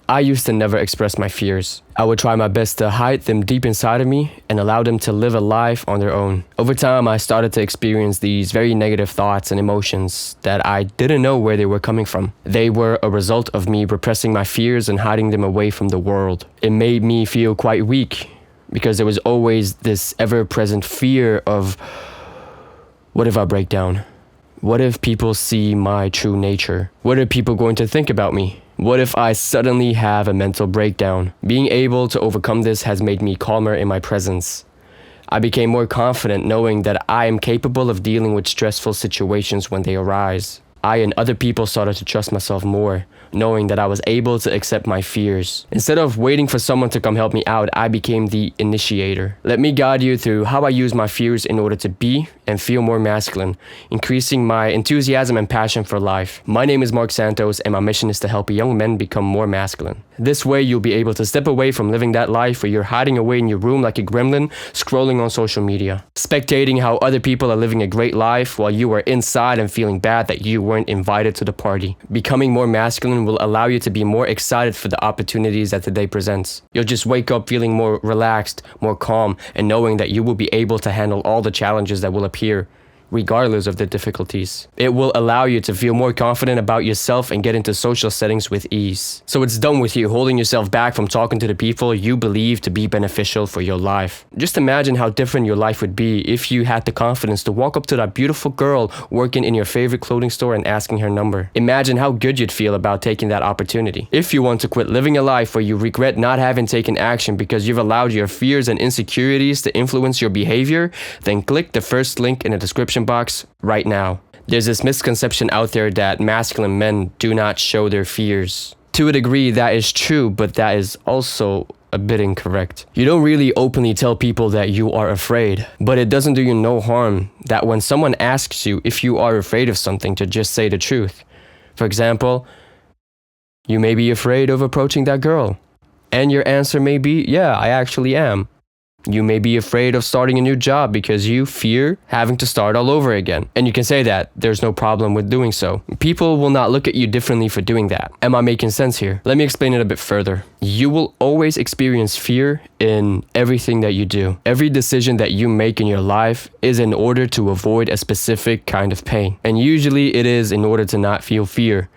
I used to never express my fears. I would try my best to hide them deep inside of me and allow them to live a life on their own. Over time, I started to experience these very negative thoughts and emotions that I didn't know where they were coming from. They were a result of me repressing my fears and hiding them away from the world. It made me feel quite weak because there was always this ever-present fear of, what if I break down? What if people see my true nature? What are people going to think about me? What if I suddenly have a mental breakdown? Being able to overcome this has made me calmer in my presence. I became more confident knowing that I am capable of dealing with stressful situations when they arise. I and other people started to trust myself more, knowing that I was able to accept my fears. Instead of waiting for someone to come help me out, I became the initiator. Let me guide you through how I use my fears in order to be and feel more masculine, increasing my enthusiasm and passion for life. My name is Mark Santos, and my mission is to help young men become more masculine. This way, you'll be able to step away from living that life where you're hiding away in your room like a gremlin, scrolling on social media, spectating how other people are living a great life while you are inside and feeling bad that you weren't invited to the party. Becoming more masculine will allow you to be more excited for the opportunities that the day presents. You'll just wake up feeling more relaxed, more calm, and knowing that you will be able to handle all the challenges that will appear, regardless of the difficulties. It will allow you to feel more confident about yourself and get into social settings with ease. So it's done with you holding yourself back from talking to the people you believe to be beneficial for your life. Just imagine how different your life would be if you had the confidence to walk up to that beautiful girl working in your favorite clothing store and asking her number. Imagine how good you'd feel about taking that opportunity. If you want to quit living a life where you regret not having taken action because you've allowed your fears and insecurities to influence your behavior, then click the first link in the description box right now. There's this misconception out there that masculine men do not show their fears. To a degree, that is true, but that is also a bit incorrect. You don't really openly tell people that you are afraid, but it doesn't do you no harm that when someone asks you if you are afraid of something, to just say the truth. For example, you may be afraid of approaching that girl, and your answer may be, yeah, I actually am. You may be afraid of starting a new job because you fear having to start all over again. And you can say that. There's no problem with doing so. People will not look at you differently for doing that. Am I making sense here? Let me explain it a bit further. You will always experience fear in everything that you do. Every decision that you make in your life is in order to avoid a specific kind of pain. And usually it is in order to not feel fear.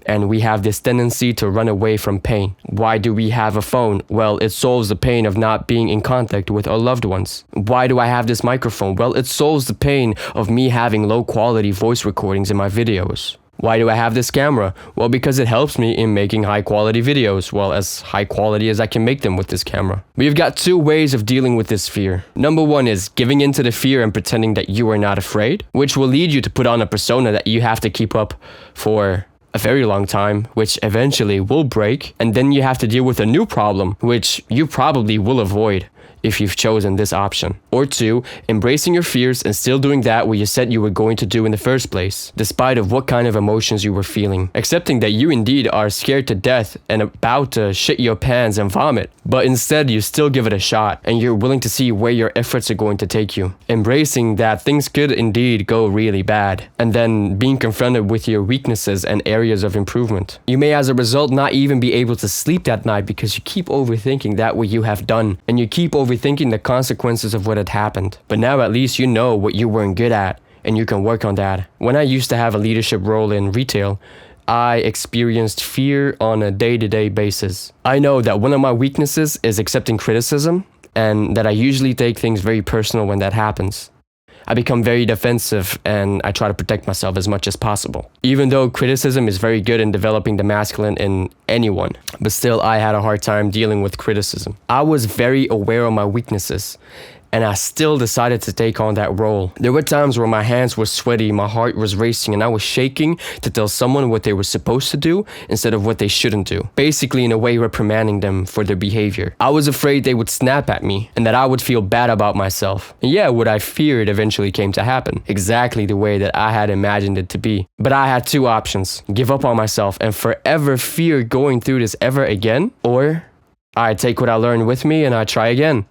And we have this tendency to run away from pain. Why do we have a phone? Well, it solves the pain of not being in contact with our loved ones. Why do I have this microphone? Well, it solves the pain of me having low quality voice recordings in my videos. Why do I have this camera? Well, because it helps me in making high quality videos, well, as high quality as I can make them with this camera. We've got two ways of dealing with this fear. Number one is giving into the fear and pretending that you are not afraid, which will lead you to put on a persona that you have to keep up for a very long time, which eventually will break, and then you have to deal with a new problem, which you probably will avoid if you've chosen this option. Or two, embracing your fears and still doing that what you said you were going to do in the first place, despite of what kind of emotions you were feeling. Accepting that you indeed are scared to death and about to shit your pants and vomit, but instead you still give it a shot and you're willing to see where your efforts are going to take you. Embracing that things could indeed go really bad, and then being confronted with your weaknesses and areas of improvement. You may as a result not even be able to sleep that night because you keep overthinking that what you have done, and you keep overthinking the consequences of what had happened. But now at least you know what you weren't good at, and you can work on that. When I used to have a leadership role in retail, I experienced fear on a day-to-day basis. I know that one of my weaknesses is accepting criticism, and that I usually take things very personal when that happens. I become very defensive and I try to protect myself as much as possible. Even though criticism is very good in developing the masculine in anyone, but still I had a hard time dealing with criticism. I was very aware of my weaknesses, and I still decided to take on that role. There were times where my hands were sweaty, my heart was racing, and I was shaking to tell someone what they were supposed to do instead of what they shouldn't do. Basically, in a way, reprimanding them for their behavior. I was afraid they would snap at me and that I would feel bad about myself. And yeah, what I feared eventually came to happen, exactly the way that I had imagined it to be. But I had two options: give up on myself and forever fear going through this ever again, or I take what I learned with me and I try again.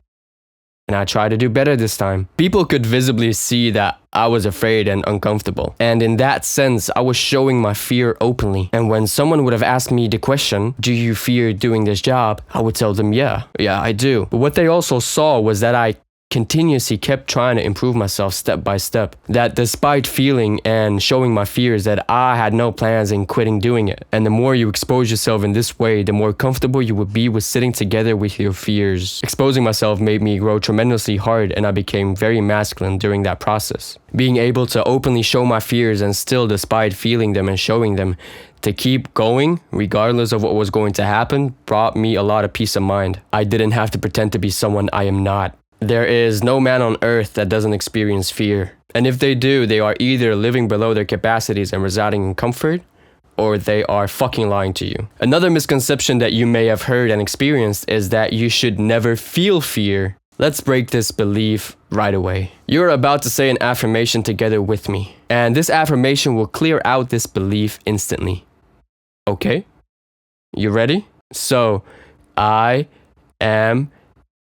and I tried to do better this time. People could visibly see that I was afraid and uncomfortable. And in that sense, I was showing my fear openly. And when someone would have asked me the question, do you fear doing this job? I would tell them, yeah, I do. But what they also saw was that I continuously kept trying to improve myself step by step. That despite feeling and showing my fears, that I had no plans in quitting doing it. And the more you expose yourself in this way, the more comfortable you would be with sitting together with your fears. Exposing myself made me grow tremendously hard, and I became very masculine during that process. Being able to openly show my fears and still, despite feeling them and showing them, to keep going, regardless of what was going to happen, brought me a lot of peace of mind. I didn't have to pretend to be someone I am not. There is no man on earth that doesn't experience fear. And if they do, they are either living below their capacities and residing in comfort, or they are fucking lying to you. Another misconception that you may have heard and experienced is that you should never feel fear. Let's break this belief right away. You're about to say an affirmation together with me, and this affirmation will clear out this belief instantly. Okay? You ready? So, I am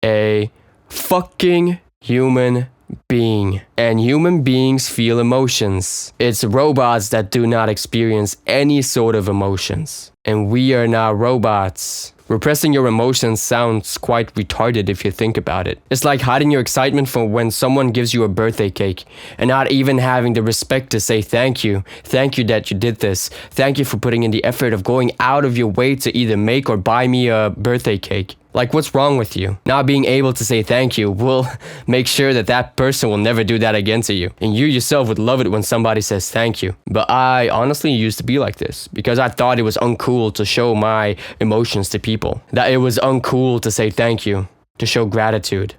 a fucking human being, and human beings feel emotions. It's robots that do not experience any sort of emotions, and we are not robots. Repressing your emotions sounds quite retarded if you think about it. It's like hiding your excitement for when someone gives you a birthday cake and not even having the respect to say thank you. Thank you that you did this. Thank you for putting in the effort of going out of your way to either make or buy me a birthday cake. Like, what's wrong with you? Not being able to say thank you will make sure that that person will never do that again to you. And you yourself would love it when somebody says thank you. But I honestly used to be like this because I thought it was uncool to show my emotions to people. That it was uncool to say thank you, to show gratitude.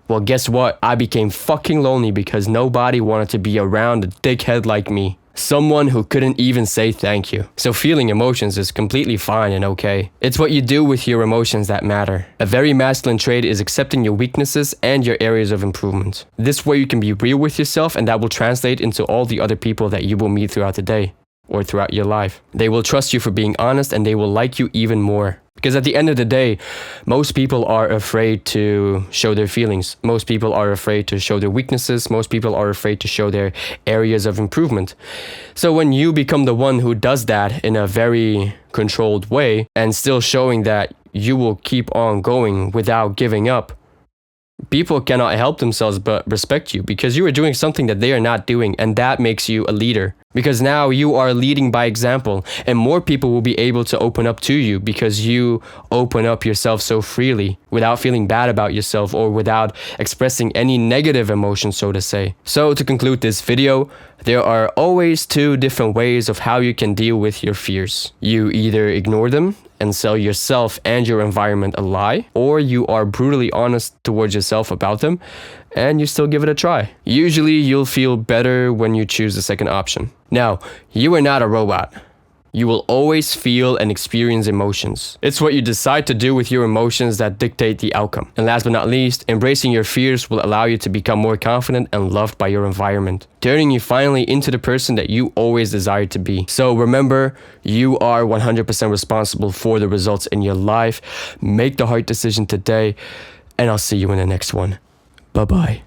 Well, guess what? I became fucking lonely because nobody wanted to be around a dickhead like me. Someone who couldn't even say thank you. So feeling emotions is completely fine and okay. It's what you do with your emotions that matter. A very masculine trait is accepting your weaknesses and your areas of improvement. This way you can be real with yourself, and that will translate into all the other people that you will meet throughout the day or throughout your life. They will trust you for being honest, and they will like you even more. Because at the end of the day, most people are afraid to show their feelings. Most people are afraid to show their weaknesses. Most people are afraid to show their areas of improvement. So when you become the one who does that in a very controlled way and still showing that you will keep on going without giving up, people cannot help themselves but respect you because you are doing something that they are not doing, and that makes you a leader. Because now you are leading by example, and more people will be able to open up to you because you open up yourself so freely without feeling bad about yourself or without expressing any negative emotion, so to say. So to conclude this video, there are always two different ways of how you can deal with your fears. You either ignore them and sell yourself and your environment a lie, or you are brutally honest towards yourself about them and you still give it a try. Usually you'll feel better when you choose the second option. Now, you are not a robot. You will always feel and experience emotions. It's what you decide to do with your emotions that dictate the outcome. And last but not least, embracing your fears will allow you to become more confident and loved by your environment, turning you finally into the person that you always desired to be. So remember, you are 100% responsible for the results in your life. Make the hard decision today, and I'll see you in the next one. Bye-bye.